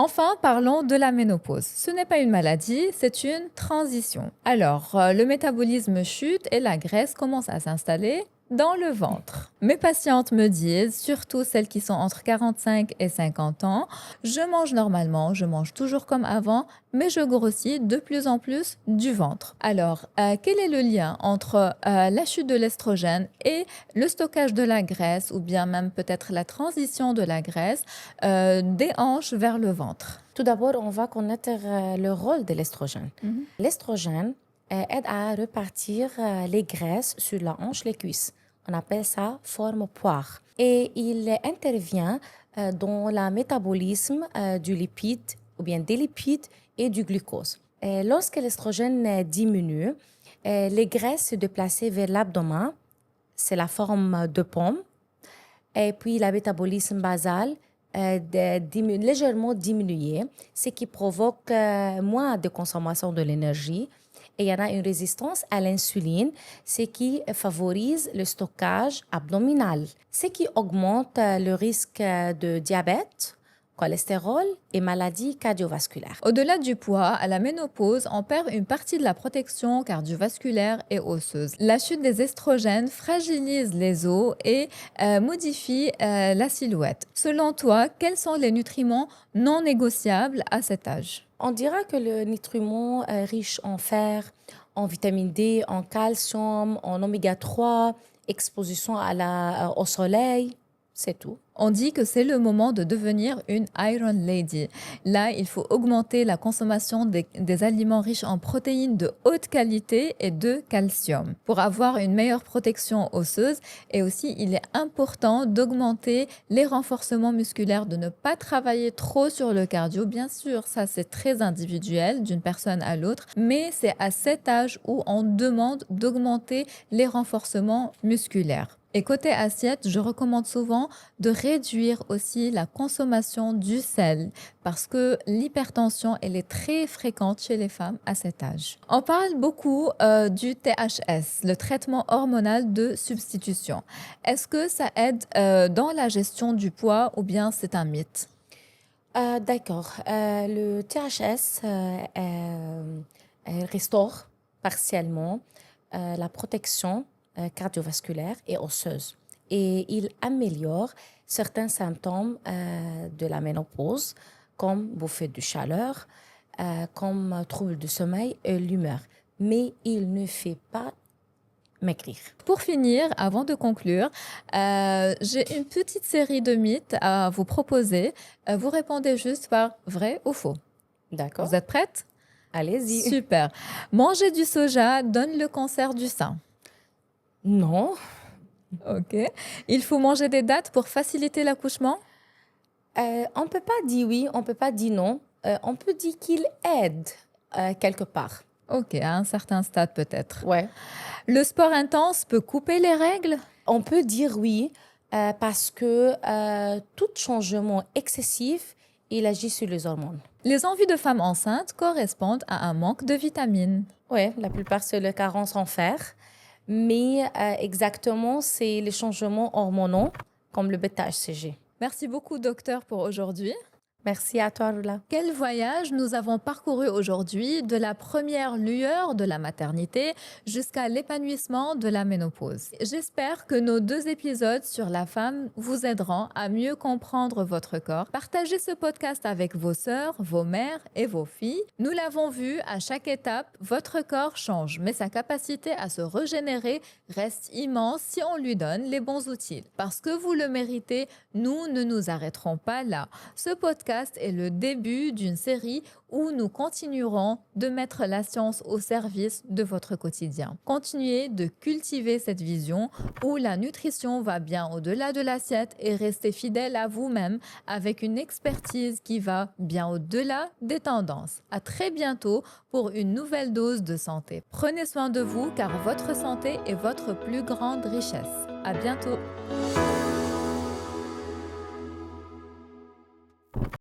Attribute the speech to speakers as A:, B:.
A: Enfin, parlons de la ménopause. Ce n'est pas une maladie, c'est une transition. Alors, le métabolisme chute et la graisse commence à s'installer dans le ventre. Mes patientes me disent, surtout celles qui sont entre 45 et 50 ans, je mange normalement, je mange toujours comme avant, mais je grossis de plus en plus du ventre. Alors, quel est le lien entre la chute de l'estrogène et le stockage de la graisse ou bien même peut-être la transition de la graisse des hanches vers le ventre?
B: Tout d'abord, on va connaître le rôle de l'estrogène. L'estrogène aide à repartir les graisses sur la hanche, les cuisses. On appelle ça forme poire. Et il intervient dans le métabolisme du lipide ou bien des lipides et du glucose. Et lorsque l'estrogène diminue, les graisses se déplacent vers l'abdomen, c'est la forme de pomme, et puis le métabolisme basal légèrement diminué, ce qui provoque moins de consommation de l'énergie. Et il y en a une résistance à l'insuline, ce qui favorise le stockage abdominal, ce qui augmente le risque de diabète, cholestérol et maladies cardiovasculaires.
A: Au-delà du poids, à la ménopause, on perd une partie de la protection cardiovasculaire et osseuse. La chute des estrogènes fragilise les os et modifie la silhouette. Selon toi, quels sont les nutriments non négociables à cet âge?
B: On dira que le nutriment riche en fer, en vitamine D, en calcium, en oméga 3, exposition au soleil, c'est tout.
A: On dit que c'est le moment de devenir une Iron Lady. Là, il faut augmenter la consommation des aliments riches en protéines de haute qualité et de calcium pour avoir une meilleure protection osseuse. Et aussi, il est important d'augmenter les renforcements musculaires, de ne pas travailler trop sur le cardio. Bien sûr, ça c'est très individuel d'une personne à l'autre, mais c'est à cet âge où on demande d'augmenter les renforcements musculaires. Et côté assiette, je recommande souvent de réduire aussi la consommation du sel parce que l'hypertension, elle est très fréquente chez les femmes à cet âge. On parle beaucoup du THS, le traitement hormonal de substitution. Est-ce que ça aide dans la gestion du poids ou bien c'est un mythe?
B: D'accord. Le THS restaure partiellement la protection cardiovasculaire et osseuse. Et il améliore certains symptômes de la ménopause, comme bouffée de chaleur, comme trouble du sommeil et l'humeur. Mais il ne fait pas maigrir.
A: Pour finir, avant de conclure, j'ai une petite série de mythes à vous proposer. Vous répondez juste par vrai ou faux.
B: D'accord?
A: Vous êtes prête?
B: Allez-y.
A: Super. Manger du soja donne le cancer du sein.
B: Non.
A: Ok. Il faut manger des dattes pour faciliter l'accouchement?
B: On ne peut pas dire oui, on ne peut pas dire non. On peut dire qu'il aide quelque part.
A: Ok, à un certain stade peut-être.
B: Ouais.
A: Le sport intense peut couper les règles?
B: On peut dire oui parce que tout changement excessif, il agit sur les hormones.
A: Les envies de femmes enceintes correspondent à un manque de vitamines.
B: Oui, la plupart c'est le carence en fer. Mais exactement, c'est les changements hormonaux comme le bêta-HCG.
A: Merci beaucoup, docteur, pour aujourd'hui.
B: Merci à toi, Rula.
A: Quel voyage nous avons parcouru aujourd'hui de la première lueur de la maternité jusqu'à l'épanouissement de la ménopause. J'espère que nos 2 épisodes sur la femme vous aideront à mieux comprendre votre corps. Partagez ce podcast avec vos sœurs, vos mères et vos filles. Nous l'avons vu, à chaque étape, votre corps change, mais sa capacité à se régénérer reste immense si on lui donne les bons outils. Parce que vous le méritez, nous ne nous arrêterons pas là. Ce podcast est le début d'une série où nous continuerons de mettre la science au service de votre quotidien. Continuez de cultiver cette vision où la nutrition va bien au-delà de l'assiette et restez fidèle à vous-même avec une expertise qui va bien au-delà des tendances. À très bientôt pour une nouvelle dose de santé. Prenez soin de vous car votre santé est votre plus grande richesse. À bientôt.